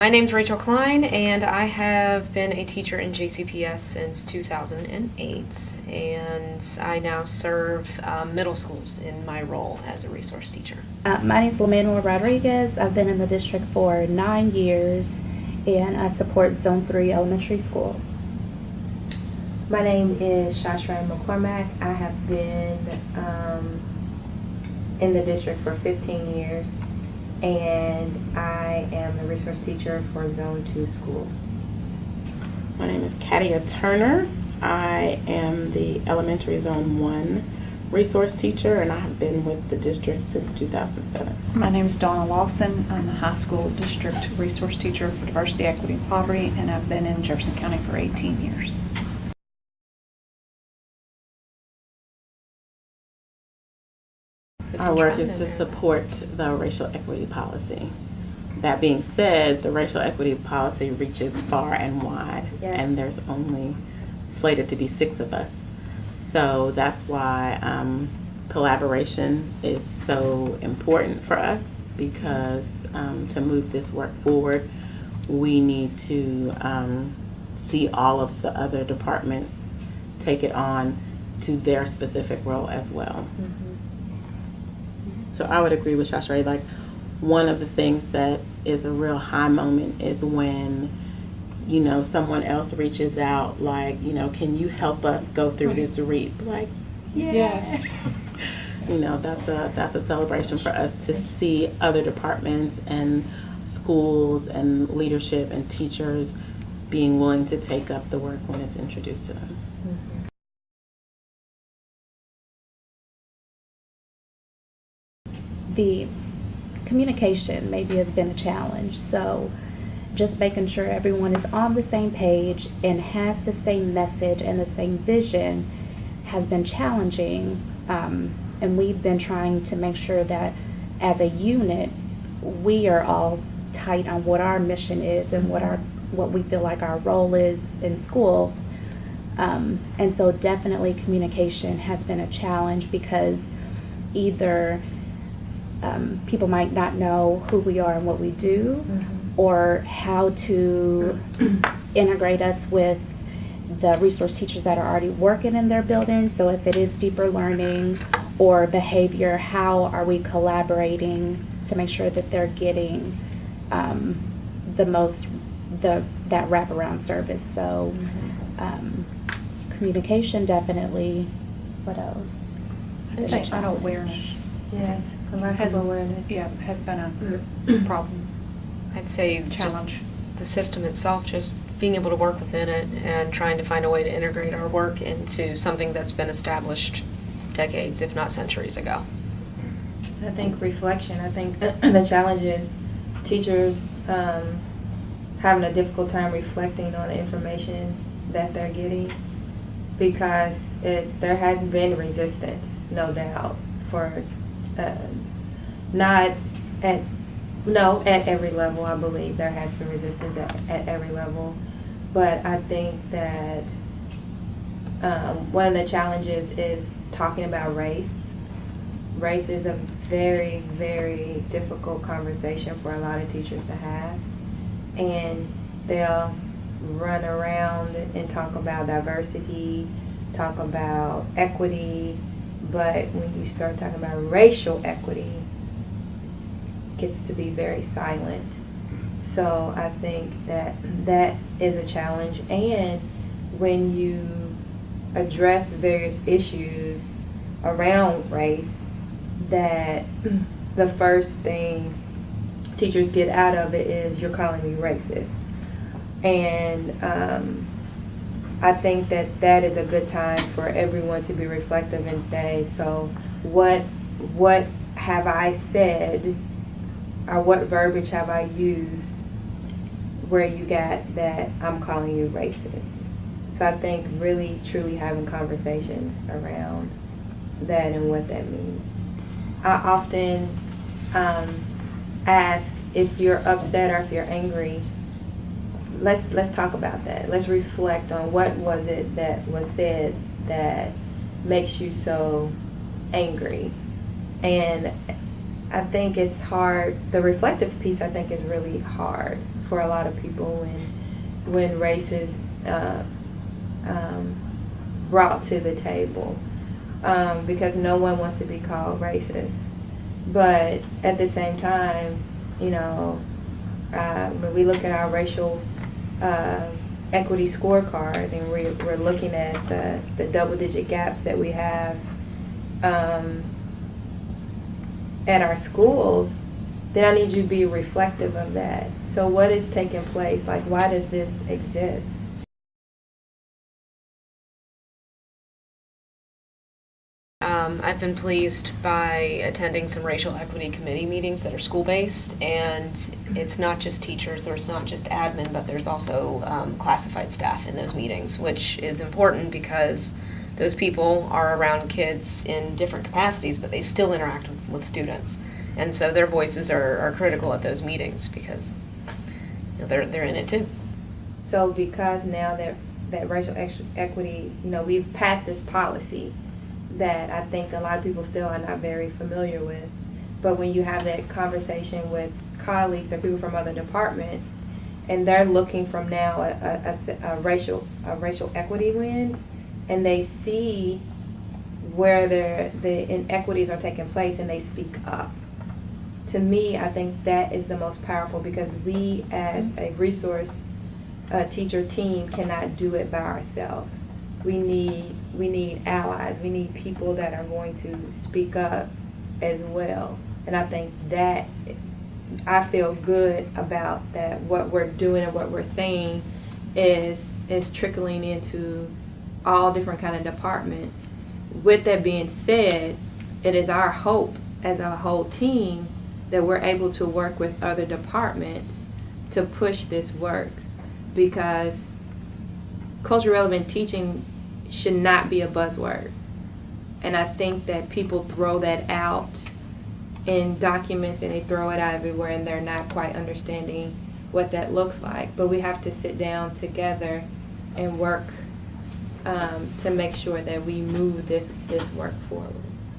My name's Rachel Klein, and I have been a teacher in JCPS since 2008, and I now serve middle schools in my role as a resource teacher. My name is Lamanuel Rodriguez. I've been in the district for 9 years, and I support Zone 3 elementary schools. My name is Shashray McCormack. I have been in the district for 15 years, and I am the resource teacher for Zone 2 schools. My name is Katia Turner. I am the elementary Zone 1 resource teacher, and I have been with the district since 2007. My name is Donna Lawson. I'm the high school district resource teacher for diversity, equity, and poverty, and I've been in Jefferson County for 18 years. Our work is to support the racial equity policy. That being said, the racial equity policy reaches far and wide, Yes. and there's only slated to be 6 of us. So that's why collaboration is so important for us, because to move this work forward, we need to see all of the other departments take it on to their specific role as well. So I would agree with Shashray. Like, one of the things that is a real high moment is when, someone else reaches out, like, can you help us go through this REAP? Like, Yes. that's a celebration for us to see other departments and schools and leadership and teachers being willing to take up the work when it's introduced to them. The communication maybe has been a challenge, so just making sure everyone is on the same page and has the same message and the same vision has been challenging, and we've been trying to make sure that as a unit we are all tight on what our mission is and what we feel like our role is in schools, and so definitely communication has been a challenge, because either people might not know who we are and what we do, or how to integrate us with the resource teachers that are already working in their building. So if it is deeper learning or behavior, how are we collaborating to make sure that they're getting that wraparound service? So communication, definitely. What else? I'd say awareness. Yes, a lack of awareness. Yeah, has been a problem. I'd say Challenge. just the system itself, just being able to work within it and trying to find a way to integrate our work into something that's been established decades, if not centuries ago. I think reflection. I think the challenge is teachers having a difficult time reflecting on the information that they're getting, because there has been resistance, no doubt, for not at every level. I believe there has been resistance at every level, but I think that one of the challenges is talking about race. Race is a very, very difficult conversation for a lot of teachers to have, and they'll run around and talk about diversity, talk about equity, but when you start talking about racial equity, it gets to be very silent. So I think that is a challenge. And when you address various issues around race, that the first thing teachers get out of it is, you're calling me racist. And I think that is a good time for everyone to be reflective and say, so what have I said, or what verbiage have I used where you got that I'm calling you racist? So I think really truly having conversations around that and what that means. I often ask, if you're upset or if you're angry, let's talk about that. Let's reflect on what was it that was said that makes you so angry. And I think it's hard. The reflective piece, I think, is really hard for a lot of people when race is brought to the table, because no one wants to be called racist. But at the same time, you know, when we look at our racial equity scorecard and we're looking at the double-digit gaps that we have at our schools, then I need you to be reflective of that. So what is taking place? Like, why does this exist? I've been pleased by attending some racial equity committee meetings that are school-based, and it's not just teachers or it's not just admin, but there's also classified staff in those meetings, which is important because those people are around kids in different capacities, but they still interact with students. And so their voices are critical at those meetings because they're in it too. So because now that racial equity, we've passed this policy that I think a lot of people still are not very familiar with. But when you have that conversation with colleagues or people from other departments, and they're looking from now a racial equity lens, and they see where the inequities are taking place, and they speak up. To me, I think that is the most powerful, because we as a resource teacher team cannot do it by ourselves. We need allies. We need people that are going to speak up as well. And I think that I feel good about that. What we're doing and what we're saying is trickling into all different kind of departments. With that being said, it is our hope as a whole team that we're able to work with other departments to push this work, because culturally relevant teaching should not be a buzzword. And I think that people throw that out in documents and they throw it out everywhere, and they're not quite understanding what that looks like. But we have to sit down together and work to make sure that we move this work forward.